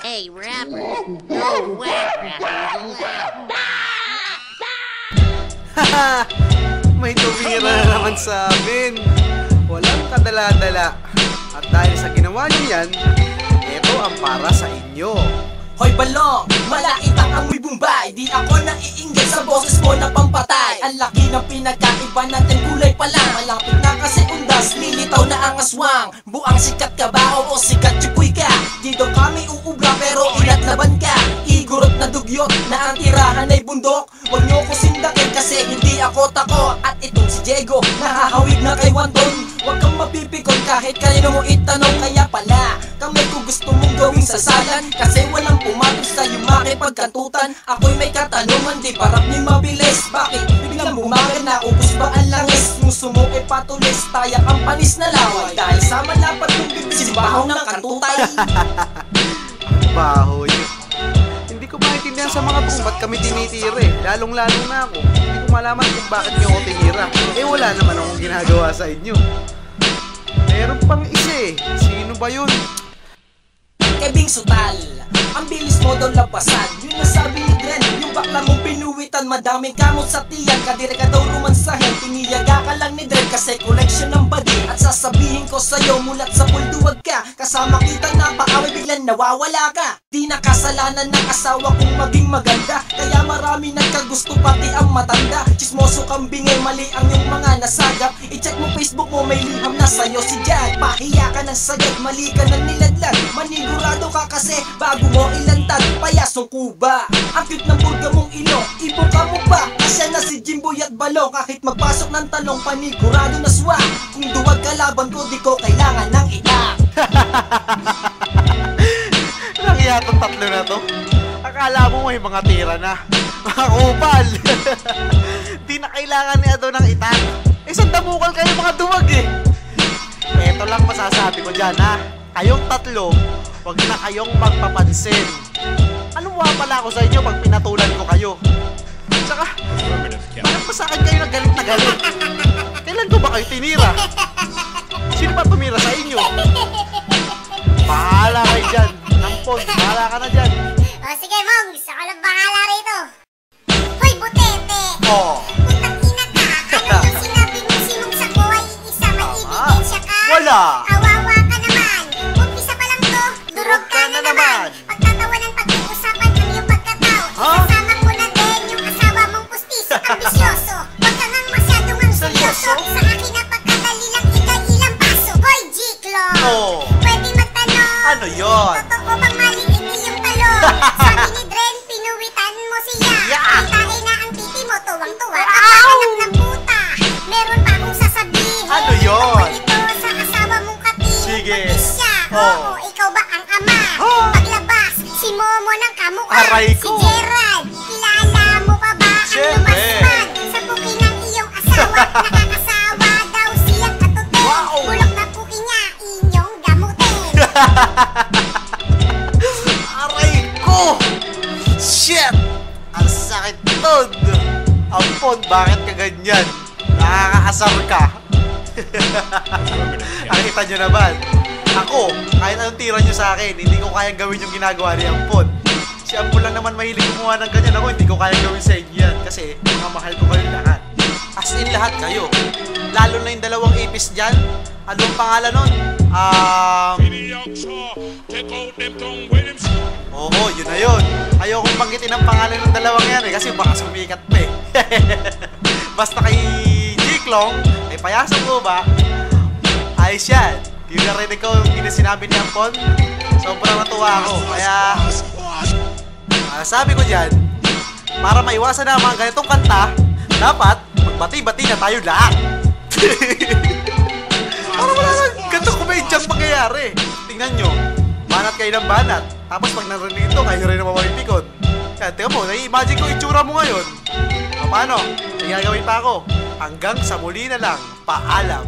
Hey, rappers, no whack rappers allowed. Haha! May tumira na naman sa amin. Walang kadala-dala. At dahil sa ginawa niyo yan, ito ang para sa inyo. Hoy balong, malait ang amoy Bombay. Di ako naiinggit sa boses mo na pampatay. Ang laki ng pinagkaiba natin, kulay pa lang. Malapit na kasi undas, lilitaw na ang aswang. Buang sikat ka ba o sikat chupoy ka? Dito kami uubra pero inatlaban ka. Igurot na dugyot na ang tirahan ay bundok. Huwag niyo ko sindakin kasi hindi ako tako. At itong si Diego, nahahawig na kay Wanton. Huwag kang mapipikon kahit kanino mo itanong. Kaya pala, kamay ko gusto mong gawing sasalan. Kasi walang pumatos sa'yo makipagkantutan. Ako'y may katanungan, di parap ni mabilis. Bakit biglang bumagal na ubos ba ang langis? Yung sumukay patulis, tayak ang panis na laway. Dahil sa malapat ng bibig, simbahaw ng kantutay. Bahoy. Hindi ko maintindihan sa mga to, ba't kami tinitira eh. Lalong-lalo na ako. Hindi ko malaman kung bakit niyo ako tinira. Eh wala naman akong ginagawa sa inyo. Meron pang isa eh. Sino ba yun? Kebing Sutal, ang bilis mo daw lapasan. Yun nasabi ni Dren, yung bakla mong pinuwitan. Madaming kamot sa tiyan, kadire ka daw rumansahin. Tiniyaga ka lang ni Dren kasi collection ng badi. At sasabihin ko sa'yo, mulat sa pulduwag ka. Kasama kita napakaway, biglang nawawala ka. Di nakasalanan ng asawa kong maging maganda. Kaya marami nagkagusto pati ang matanda. Chismoso kang bingay, mali ang yung mga nasagap. I-check mo Facebook mo, may liham na sa'yo si Jack. Pahiya ka ng sagad, mali ka ng niladlag. Manigurado ka kasi bago mo ilantad. Payasong kuba, ang cute ng burga mong ilong. Ibuka mo ba? Asya na si Jimboy at Balong. Kahit magpasok ng talong, panigurado na swak. Kung duwag kalaban ko, di ko kailangan ng itak. Nakaya itong tatlo na to. Akala mo may mga tira na. Mga kupal. Di na kailangan ni Ado ng itak. Isang damukal kayo mga duwag eh. Eto lang masasabi ko dyan ha. Kayong tatlo, wag na kayong magpapansin. Ano nga pala ako sa inyo pag pinatulan ko kayo? Tsaka, bakit pa sa akin kayo nagalit na galit? Kailan ko ba kayo tinira? Sino ba tumira sa inyo? Bahala kayo dyan. Nampon, bahala ka na dyan. O sige mong, gusto ko lang bahala rito. Hoy butete! Oh. Putang ina ka! Ano yung sinabi mo si Mong Sako ay isa, may ebidensya ka? Wala! Awawa ka naman! Umpisa pa lang to, durog ka na naman! Pagtatawanan pag-uusapan ang iyong pagkatao. Isasama ko na din yung asawa mong pustis, ambisyoso. Huwag ka ngang masyadong ang seryoso. Sa akin napakadali lang ikay ilang paso. Hoy G-Claw! Oh. Pwede magtanong. Ano yun? Totoo bang maliit iyong talong? Sabi ni Dren, pinuwitan mo siya. Kitain na ang titi mo, tuwang-tuwa. Anak ng puta. Meron pa akong sasabihin. Ano yun? Ito sa asawa mong kapatid. Sige. Mag-isya. Oh. Oo, ikaw ba ang ama? Oh. Paglabas, si Momo ng kamukha. Aray Si ko. Gerald, kilala mo pa ba ang Siyempre. lumasman? Sa puki ng iyong asawa, nakakasawa daw siyang katutin. Wow. Bulok na puki niya, inyong gamutin. Aray ko! Shit! Ang sakit nun! Ampon, bakit ka ganyan? Nakakaasar ka! Nakita nyo naman, ako, kahit anong tira nyo sa akin, hindi ko kayang gawin yung ginagawa ni Ampon. Si Ampon lang naman mahilig gumawa ng ganyan. Ako, hindi ko kayang gawin sa inyo yan. Kasi, mga mahal ko kayo lahat. As in lahat kayo. Lalo na yung dalawang ipis dyan. Ano ang pangalan nun? Oo, yun na yun. Ayokong banggitin ang pangalan ng dalawang yan eh. Kasi baka sumikat pa eh. Basta kay Jiklong, ay payasok ko ba? Ayos yan. Yung narinig ko yung sinabi ni Ampon, sobrang natuwa ako. Kaya, sabi ko dyan, para maiwasan na mga ganitong kanta, dapat magbati-bati na tayo lahat. Para wala lang ganitong komedyang mangyayari. Tingnan nyo, banat kayo ng banat. Tapos pag narinig ito, kayo rin naman mapitikod. Kaya tingnan mo, nai-imagine ko itsura mo ngayon. O paano? May gagawin pa ako. Hanggang sa muli na lang. Paalam.